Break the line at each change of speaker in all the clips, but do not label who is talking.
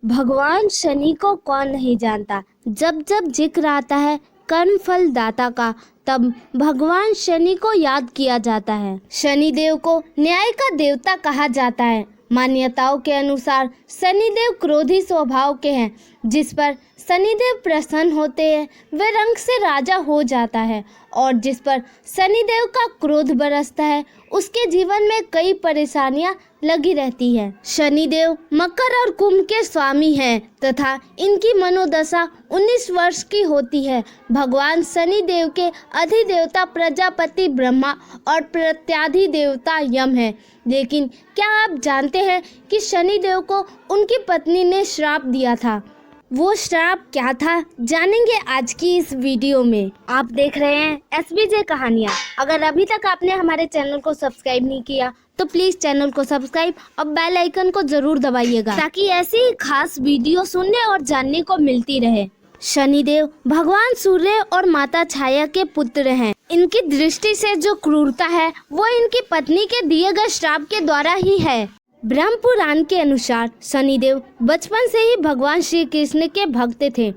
भगवान शनि को कौन नहीं जानता। जब जब जिक्र आता है कर्म फल दाता का, तब भगवान शनि को याद किया जाता है। शनि देव को न्याय का देवता कहा जाता है। मान्यताओं के अनुसार शनिदेव क्रोधी स्वभाव के हैं। जिस पर शनिदेव प्रसन्न होते हैं वह रंग से राजा हो जाता है, और जिस पर शनिदेव का क्रोध बरसता है उसके जीवन में कई परेशानियां लगी रहती है। शनिदेव मकर और कुंभ के स्वामी हैं तथा इनकी मनोदशा 19 वर्ष की होती है। भगवान शनिदेव के अधिदेवता प्रजापति ब्रह्मा और प्रत्याधि देवता यम है। लेकिन क्या आप जानते हैं कि शनिदेव को उनकी पत्नी ने श्राप दिया था? वो श्राप क्या था, जानेंगे आज की इस वीडियो में। आप देख रहे हैं SBJ कहानियाँ। अगर अभी तक आपने हमारे चैनल को सब्सक्राइब नहीं किया तो प्लीज चैनल को सब्सक्राइब और बेल आइकन को जरूर दबाइएगा, ताकि ऐसी ही खास वीडियो सुनने और जानने को मिलती रहे। शनिदेव भगवान सूर्य और माता छाया के पुत्र हैं। इनकी दृष्टि से जो क्रूरता है वो इनकी पत्नी के दिए गए श्राप के द्वारा ही है। ब्रह्म पुराण के अनुसार शनिदेव बचपन से ही भगवान श्री कृष्ण के भक्त थे।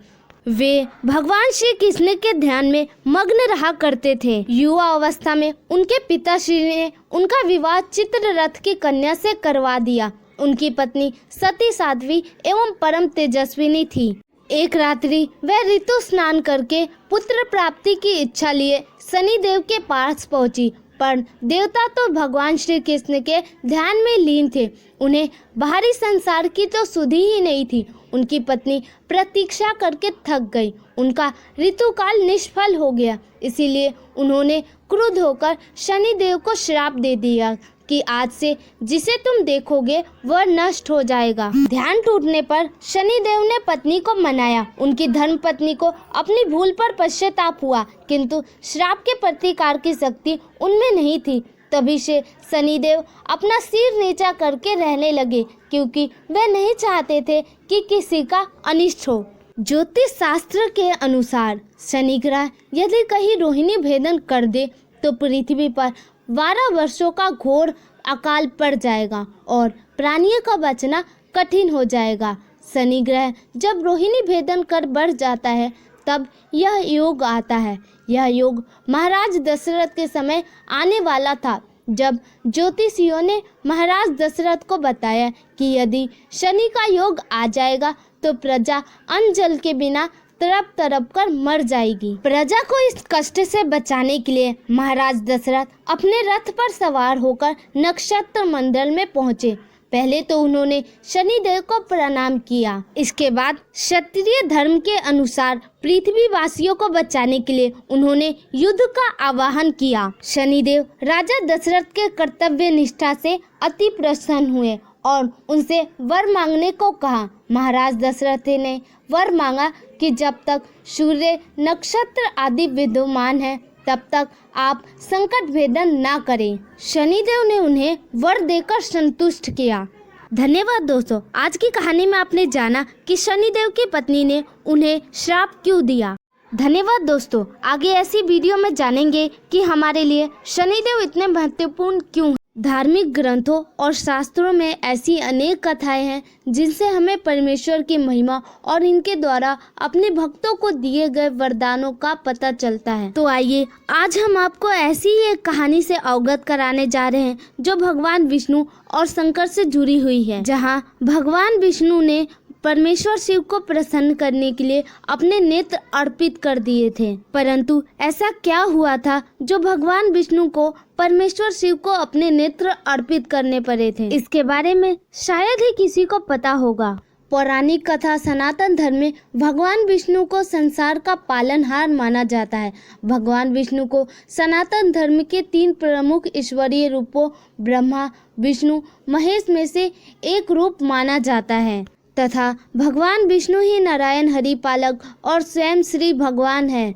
वे भगवान श्री कृष्ण के ध्यान में मग्न रहा करते थे। युवा अवस्था में उनके पिताश्री ने उनका विवाह चित्ररथ की कन्या से करवा दिया। उनकी पत्नी सती साध्वी एवं परम तेजस्विनी थी। एक रात्रि वह ऋतु स्नान करके पुत्र प्राप्ति की इच्छा लिए शनिदेव के पास पहुंची, पर देवता तो भगवान श्री कृष्ण के ध्यान में लीन थे। उन्हें बाहरी संसार की तो सुधि ही नहीं थी। उनकी पत्नी प्रतीक्षा करके थक गई। उनका ऋतुकाल निष्फल हो गया। इसीलिए उन्होंने क्रुद्ध होकर शनिदेव को श्राप दे दिया कि आज से जिसे तुम देखोगे वह नष्ट हो जाएगा। ध्यान टूटने पर शनिदेव ने पत्नी को मनाया। उनकी धर्म पत्नी को अपनी भूल पर पश्चाताप हुआ, किंतु श्राप के प्रतिकार की शक्ति उनमें नहीं थी। तभी से शनिदेव अपना सिर नीचा करके रहने लगे, क्योंकि वे नहीं चाहते थे कि किसी का अनिष्ट हो। ज्योतिष शास्त्र के अनुसार शनि ग्रह यदि कहीं रोहिणी भेदन कर दे तो पृथ्वी पर 12 वर्षों का घोर अकाल पड़ जाएगा और प्राणियों का बचना कठिन हो जाएगा। शनि ग्रह जब रोहिणी भेदन कर बढ़ जाता है तब यह योग आता है। यह योग महाराज दशरथ के समय आने वाला था, जब ज्योतिषियों ने महाराज दशरथ को बताया कि यदि शनि का योग आ जाएगा तो प्रजा अन्न जल के बिना तड़प तड़प कर मर जाएगी। प्रजा को इस कष्ट से बचाने के लिए महाराज दशरथ अपने रथ पर सवार होकर नक्षत्र मंडल में पहुँचे। पहले तो उन्होंने शनिदेव को प्रणाम किया। इसके बाद क्षत्रिय धर्म के अनुसार पृथ्वी वासियों को बचाने के लिए उन्होंने युद्ध का आह्वान किया। शनिदेव राजा दशरथ के कर्तव्य निष्ठा से अति प्रसन्न हुए और उनसे वर मांगने को कहा। महाराज दशरथ ने वर मांगा कि जब तक सूर्य नक्षत्र आदि विद्यमान है तब तक आप संकट भेदन ना करें। शनिदेव ने उन्हें वर देकर संतुष्ट किया। धन्यवाद दोस्तों, आज की कहानी में आपने जाना कि शनिदेव की पत्नी ने उन्हें श्राप क्यों दिया। धन्यवाद दोस्तों, आगे ऐसी वीडियो में जानेंगे कि हमारे लिए शनिदेव इतने महत्वपूर्ण क्यों हैं। धार्मिक ग्रंथों और शास्त्रों में ऐसी अनेक कथाएं हैं जिनसे हमें परमेश्वर की महिमा और इनके द्वारा अपने भक्तों को दिए गए वरदानों का पता चलता है। तो आइए आज हम आपको ऐसी ही एक कहानी से अवगत कराने जा रहे हैं जो भगवान विष्णु और शंकर से जुड़ी हुई है, जहां भगवान विष्णु ने परमेश्वर शिव को प्रसन्न करने के लिए अपने नेत्र अर्पित कर दिए थे। परंतु ऐसा क्या हुआ था जो भगवान विष्णु को परमेश्वर शिव को अपने नेत्र अर्पित करने पड़े थे? इसके बारे में शायद ही किसी को पता होगा। पौराणिक कथा सनातन धर्म में भगवान विष्णु को संसार का पालनहार माना जाता है। भगवान विष्णु को सनातन धर्म के 3 प्रमुख ईश्वरीय रूपों ब्रह्मा, विष्णु, महेश में से एक रूप माना जाता है तथा भगवान विष्णु ही नारायण हरिपालक और स्वयं श्री भगवान है।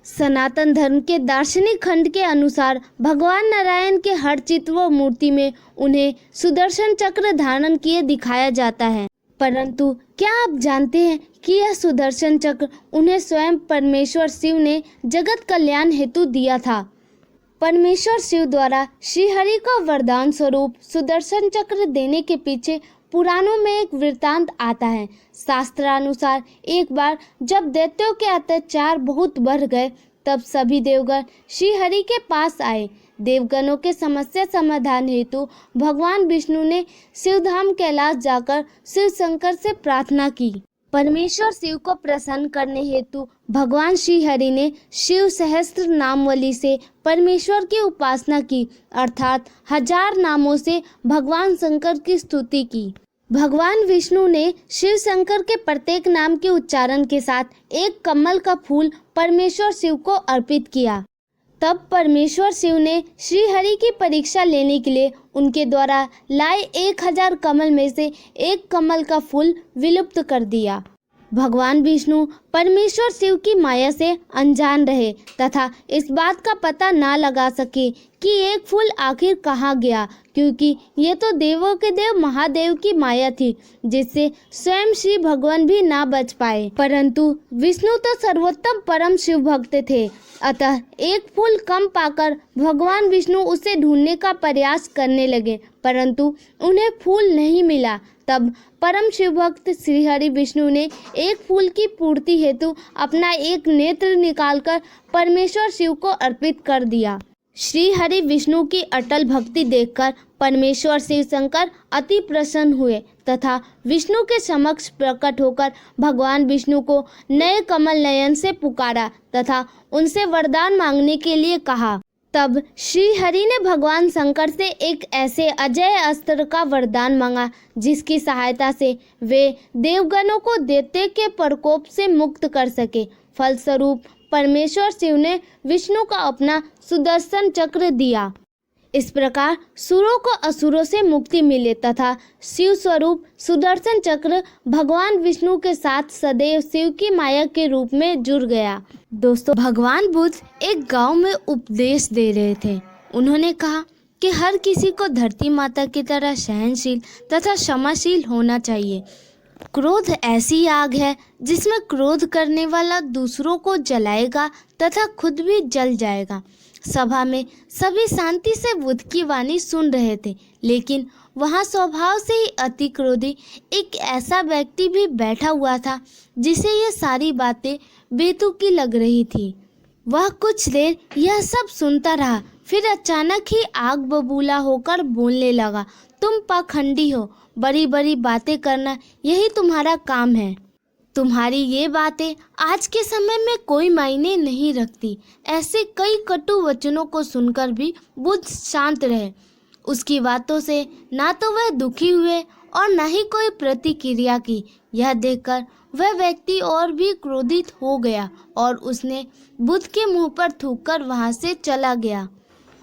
सनातन धर्म के दार्शनिक खंड के अनुसार भगवान नारायण के हर चित्र व मूर्ति में उन्हें सुदर्शन चक्र धारण किए दिखाया जाता है। परंतु क्या आप जानते हैं कि यह सुदर्शन चक्र उन्हें स्वयं परमेश्वर शिव ने जगत कल्याण हेतु दिया था। परमेश्वर शिव द्वारा श्रीहरि को वरदान स्वरूप सुदर्शन चक्र देने के पीछे पुराणों में एक वृत्तांत आता है। शास्त्रानुसार एक बार जब दैत्यों के अत्याचार बहुत बढ़ गए तब सभी देवगण श्री हरि के पास आए। देवगणों के समस्या समाधान हेतु भगवान विष्णु ने शिवधाम कैलाश जाकर शिव शंकर से प्रार्थना की। परमेश्वर शिव को प्रसन्न करने हेतु भगवान श्री हरि ने शिव सहस्त्र नामवली से परमेश्वर की उपासना की, अर्थात 1000 नामों से भगवान शंकर की स्तुति की। भगवान विष्णु ने शिव शंकर के प्रत्येक नाम के उच्चारण के साथ एक कमल का फूल परमेश्वर शिव को अर्पित किया। तब परमेश्वर शिव ने श्री हरि की परीक्षा लेने के लिए उनके द्वारा लाए 1000 कमल में से एक कमल का फूल विलुप्त कर दिया। भगवान विष्णु परमेश्वर शिव की माया से अनजान रहे तथा इस बात का पता ना लगा सके कि एक फूल आखिर कहाँ गया, क्योंकि ये तो देवों के देव महादेव की माया थी जिससे स्वयं श्री भगवान भी ना बच पाए। परंतु विष्णु तो सर्वोत्तम परम शिव भक्त थे, अतः एक फूल कम पाकर भगवान विष्णु उसे ढूंढने का प्रयास करने लगे, परंतु उन्हें फूल नहीं मिला। तब परम शिव भक्त श्री हरि विष्णु ने एक फूल की पूर्ति हेतु अपना एक नेत्र निकालकर परमेश्वर शिव को अर्पित कर दिया। श्री हरि विष्णु की अटल भक्ति देखकर परमेश्वर शिव शंकर अति प्रसन्न हुए तथा विष्णु के समक्ष प्रकट होकर भगवान विष्णु को नए कमल नयन से पुकारा तथा उनसे वरदान मांगने के लिए कहा। तब श्री हरि ने भगवान शंकर से एक ऐसे अजय अस्त्र का वरदान मांगा जिसकी सहायता से वे देवगणों को दैत्य के प्रकोप से मुक्त कर सके। फलस्वरूप परमेश्वर शिव ने विष्णु को अपना सुदर्शन चक्र दिया। इस प्रकार सुरों को असुरों से मुक्ति मिले तथा शिव स्वरूप सुदर्शन चक्र भगवान विष्णु के साथ सदैव शिव की माया के रूप में जुड़ गया। दोस्तों, भगवान बुद्ध एक गांव में उपदेश दे रहे थे। उन्होंने कहा कि हर किसी को धरती माता की तरह सहनशील तथा क्षमाशील होना चाहिए। क्रोध ऐसी आग है जिसमें क्रोध करने वाला दूसरों को जलाएगा तथा खुद भी जल जाएगा। सभा में सभी शांति से बुद्ध की वाणी सुन रहे थे, लेकिन वहाँ स्वभाव से ही अति क्रोधी एक ऐसा व्यक्ति भी बैठा हुआ था जिसे ये सारी बातें बेतुकी लग रही थी। वह कुछ देर यह सब सुनता रहा, फिर अचानक ही आग बबूला होकर बोलने लगा, तुम पाखंडी हो, बड़ी बड़ी बातें करना यही तुम्हारा काम है। तुम्हारी ये बातें आज के समय में कोई मायने नहीं रखती। ऐसे कई कटु वचनों को सुनकर भी बुद्ध शांत रहे। उसकी बातों से ना तो वह दुखी हुए और न ही कोई प्रतिक्रिया की। यह देखकर वह व्यक्ति और भी क्रोधित हो गया और उसने बुद्ध के मुंह पर थूककर वहां से चला गया।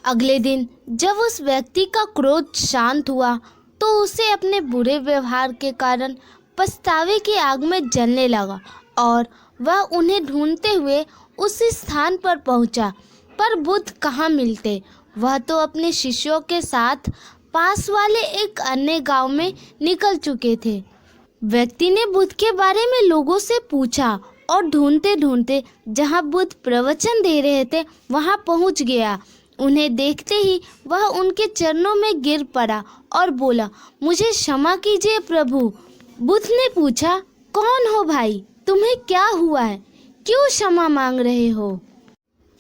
अगले दिन जब उस व्यक्ति का क्रोध शांत हुआ तो उसे अपने बुरे व्यवहार के कारण पछतावे की आग में जलने लगा और वह उन्हें ढूंढते हुए उस स्थान पर पहुंचा। पर बुद्ध कहाँ मिलते। वह तो अपने शिष्यों के साथ पास वाले एक अन्य गांव में निकल चुके थे। व्यक्ति ने बुद्ध के बारे में लोगों से पूछा और ढूंढते ढूंढते जहां बुद्ध प्रवचन दे रहे थे वहां पहुंच गया। उन्हें देखते ही वह उनके चरणों में गिर पड़ा और बोला, मुझे क्षमा कीजिए प्रभु। बुद्ध ने पूछा, कौन हो भाई, तुम्हें क्या हुआ है, क्यों क्षमा मांग रहे हो?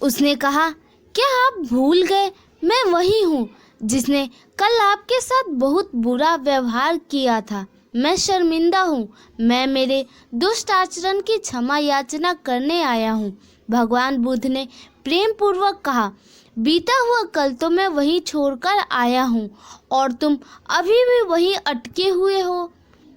उसने कहा, क्या आप भूल गए, मैं वही हूँ जिसने कल आपके साथ बहुत बुरा व्यवहार किया था। मैं शर्मिंदा हूँ, मैं मेरे दुष्ट आचरण की क्षमा याचना करने आया हूँ। भगवान बुद्ध ने प्रेम पूर्वक कहा, बीता हुआ कल तो मैं वहीं छोड़कर आया हूँ और तुम अभी भी वहीं अटके हुए हो।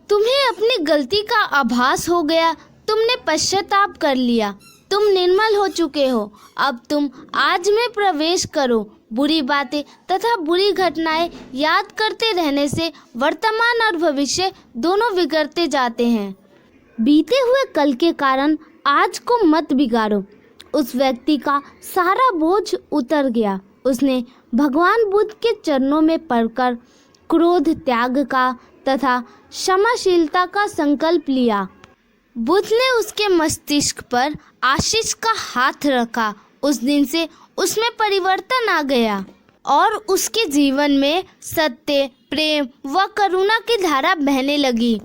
तुम्हें अपनी गलती का आभास हो गया, तुमने पश्चाताप कर लिया, तुम निर्मल हो चुके हो। अब तुम आज में प्रवेश करो। बुरी बातें तथा बुरी घटनाएं याद करते रहने से वर्तमान और भविष्य दोनों बिगड़ते जाते हैं। बीते हुए कल के कारण आज को मत बिगाड़ो। उस व्यक्ति का सारा बोझ उतर गया। उसने भगवान बुद्ध के चरणों में पड़कर क्रोध त्याग का तथा क्षमाशीलता का संकल्प लिया। बुद्ध ने उसके मस्तिष्क पर आशीष का हाथ रखा। उस दिन से उसमें परिवर्तन आ गया और उसके जीवन में सत्य, प्रेम व करुणा की धारा बहने लगी।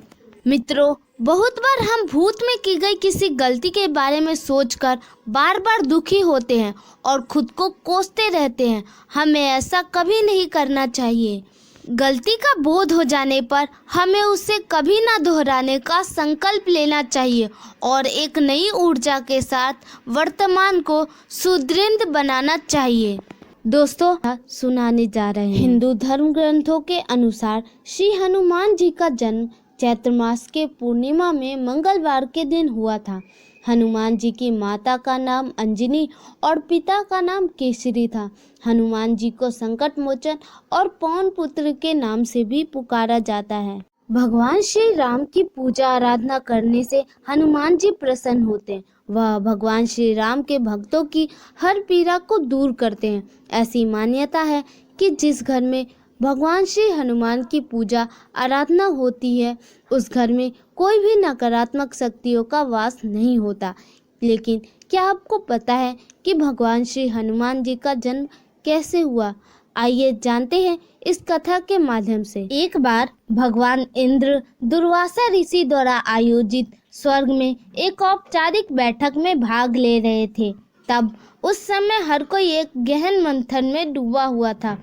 मित्रों, बहुत बार हम भूत में की गई किसी गलती के बारे में सोचकर बार बार दुखी होते हैं और खुद को कोसते रहते हैं। हमें ऐसा कभी नहीं करना चाहिए। गलती का बोध हो जाने पर हमें उसे कभी ना दोहराने का संकल्प लेना चाहिए और एक नई ऊर्जा के साथ वर्तमान को सुदृढ़ बनाना चाहिए। दोस्तों, सुनाने जा रहे हैं। हिंदू धर्म ग्रंथों के अनुसार श्री हनुमान जी का जन्म चैत्र मास के पूर्णिमा में मंगलवार के दिन हुआ था। हनुमान जी की माता का नाम अंजनी और पिता का नाम केसरी था। हनुमान जी को संकट मोचन और पवन पुत्र के नाम से भी पुकारा जाता है। भगवान श्री राम की पूजा आराधना करने से हनुमान जी प्रसन्न होते हैं। वह भगवान श्री राम के भक्तों की हर पीड़ा को दूर करते हैं। ऐसी मान्यता है कि जिस घर में भगवान श्री हनुमान की पूजा आराधना होती है उस घर में कोई भी नकारात्मक शक्तियों का वास नहीं होता। लेकिन क्या आपको पता है कि भगवान श्री हनुमान जी का जन्म कैसे हुआ? आइए जानते हैं इस कथा के माध्यम से। एक बार भगवान इंद्र दुर्वासा ऋषि द्वारा आयोजित स्वर्ग में एक औपचारिक बैठक में भाग ले रहे थे। तब उस समय हर कोई एक गहन मंथन में डूबा हुआ था।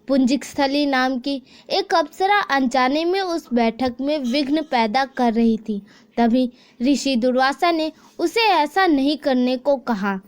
पुंजिकस्थली नाम की एक अप्सरा अनजाने में उस बैठक में विघ्न पैदा कर रही थी। तभी ऋषि दुर्वासा ने उसे ऐसा नहीं करने को कहा।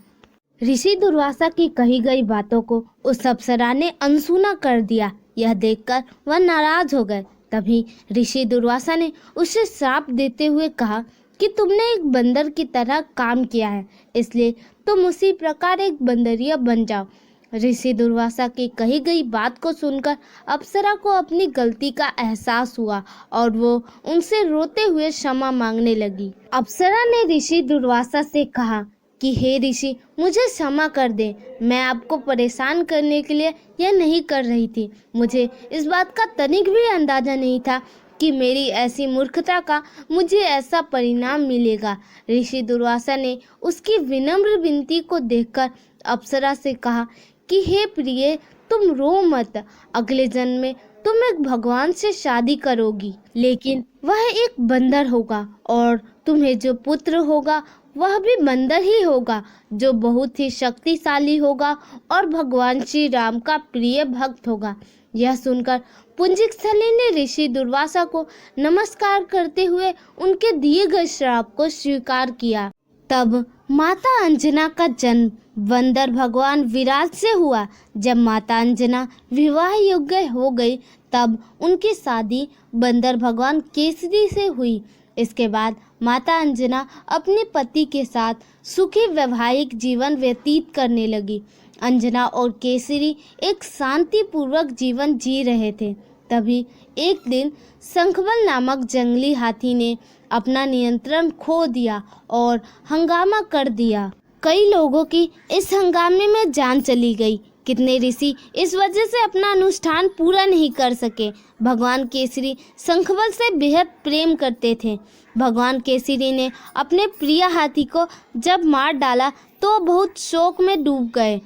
ऋषि दुर्वासा की कही गई बातों को उस अप्सरा ने अनसुना कर दिया। यह देखकर वह नाराज हो गए। तभी ऋषि दुर्वासा ने उसे श्राप देते हुए कहा कि तुमने एक बंदर की तरह काम किया है, इसलिए तुम उसी प्रकार एक बंदरिया बन जाओ। ऋषि दुर्वासा की कही गई बात को सुनकर अप्सरा को अपनी गलती का एहसास हुआ और वो उनसे रोते हुए क्षमा मांगने लगी। अप्सरा ने ऋषि दुर्वासा से कहा कि हे ऋषि, मुझे क्षमा कर दे। मैं आपको परेशान करने के लिए यह नहीं कर रही थी। मुझे इस बात का तनिक भी अंदाजा नहीं था कि मेरी ऐसी मूर्खता का मुझे ऐसा परिणाम मिलेगा। ऋषि दुर्वासा ने उसकी विनम्र विनती को देखकर अप्सरा से कहा कि हे प्रिय, तुम रो मत। अगले जन्म में तुम एक भगवान से शादी करोगी, लेकिन वह एक बंदर होगा और तुम्हें जो पुत्र होगा वह भी बंदर ही होगा, जो बहुत ही शक्तिशाली होगा और भगवान श्री राम का प्रिय भक्त होगा। यह सुनकर पुंजिकस्थली ने ऋषि दुर्वासा को नमस्कार करते हुए उनके दिए गए श्राप को स्वीकार किया। तब माता अंजना का जन्म बंदर भगवान विराट से हुआ। जब माता अंजना विवाह योग्य हो गई तब उनकी शादी बंदर भगवान केसरी से हुई। इसके बाद माता अंजना अपने पति के साथ सुखी वैवाहिक जीवन व्यतीत करने लगी। अंजना और केसरी एक शांतिपूर्वक जीवन जी रहे थे। तभी एक दिन शंखबल नामक जंगली हाथी ने अपना नियंत्रण खो दिया और हंगामा कर दिया। कई लोगों की इस हंगामे में जान चली गई। कितने ऋषि इस वजह से अपना अनुष्ठान पूरा नहीं कर सके। भगवान केसरी शंखबल से बेहद प्रेम करते थे। भगवान केसरी ने अपने प्रिय हाथी को जब मार डाला तो बहुत शोक में डूब गए।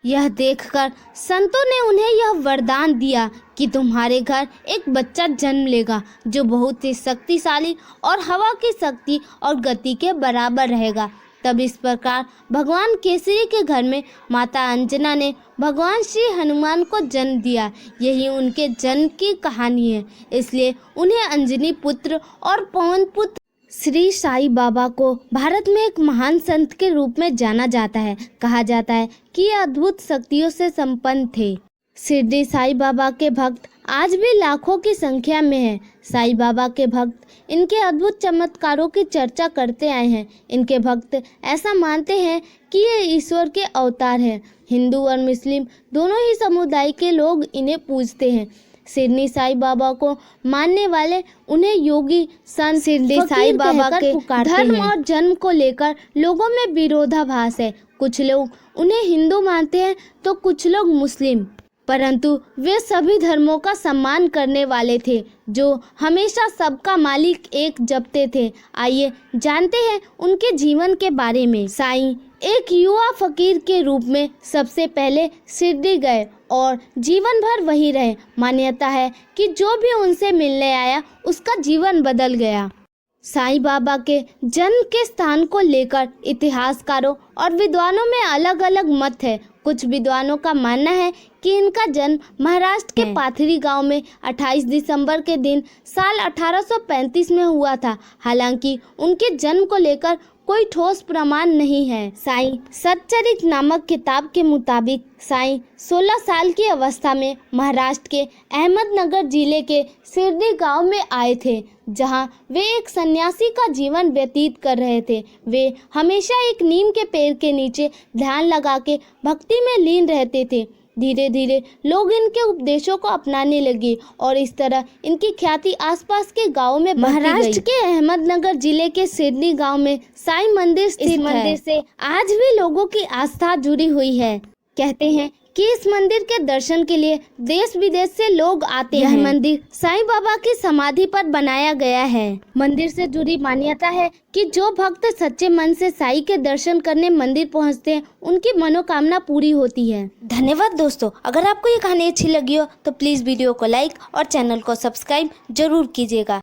यह देखकर संतों ने उन्हें यह वरदान दिया कि तुम्हारे घर एक बच्चा जन्म लेगा जो बहुत ही शक्तिशाली और हवा की शक्ति और गति के बराबर रहेगा। तब इस प्रकार भगवान केसरी के घर में माता अंजना ने भगवान श्री हनुमान को जन्म दिया। यही उनके जन्म की कहानी है। इसलिए उन्हें अंजनी पुत्र और पवन पुत्र श्री साईं बाबा को भारत में एक महान संत के रूप में जाना जाता है। कहा जाता है कि ये अद्भुत शक्तियों से संपन्न थे। शिरडी साईं बाबा के भक्त आज भी लाखों की संख्या में हैं। साईं बाबा के भक्त इनके अद्भुत चमत्कारों की चर्चा करते आए हैं। इनके भक्त ऐसा मानते हैं कि ये ईश्वर के अवतार हैं। हिंदू और मुस्लिम दोनों ही समुदाय के लोग इन्हें पूजते हैं। शिरडी साईं बाबा को मानने वाले उन्हें योगी संत शिरडी साईं बाबा के धर्म और जन्म को लेकर लोगों में विरोधाभास है। कुछ लोग उन्हें हिंदू मानते हैं तो कुछ लोग मुस्लिम। परंतु वे सभी धर्मों का सम्मान करने वाले थे, जो हमेशा सबका मालिक एक जपते थे। आइए जानते हैं उनके जीवन के बारे में। साईं एक युवा फकीर के रूप में सबसे पहले शिरडी गए और जीवन भर वहीं रहे। मान्यता है कि जो भी उनसे मिलने आया उसका जीवन बदल गया। साईं बाबा के जन्म के स्थान को लेकर इतिहासकारों और विद्वानों में अलग अलग मत है। कुछ विद्वानों का मानना है कि इनका जन्म महाराष्ट्र के पाथरी गांव में 28 दिसंबर के दिन साल 1835 में हुआ था। हालांकि उनके जन्म को लेकर कोई ठोस प्रमाण नहीं है। साईं सच्चरित नामक किताब के मुताबिक साईं 16 साल की अवस्था में महाराष्ट्र के अहमदनगर जिले के शिरडी गांव में आए थे, जहां वे एक सन्यासी का जीवन व्यतीत कर रहे थे। वे हमेशा एक नीम के पेड़ के नीचे ध्यान लगा के भक्ति में लीन रहते थे। धीरे धीरे लोग इनके उपदेशों को अपनाने लगे और इस तरह इनकी ख्याति आसपास के गांवों में बढ़ती गई। महाराष्ट्र के अहमदनगर जिले के शिरडी गांव में साईं मंदिर स्थित है। इस मंदिर से आज भी लोगों की आस्था जुड़ी हुई है। कहते हैं कि इस मंदिर के दर्शन के लिए देश विदेश से लोग आते हैं। यह मंदिर साईं बाबा की समाधि पर बनाया गया है। मंदिर से जुड़ी मान्यता है कि जो भक्त सच्चे मन से साईं के दर्शन करने मंदिर पहुंचते हैं, उनकी मनोकामना पूरी होती है। धन्यवाद दोस्तों। अगर आपको ये कहानी अच्छी लगी हो तो प्लीज़ वीडियो को लाइक और चैनल को सब्सक्राइब जरूर कीजिएगा।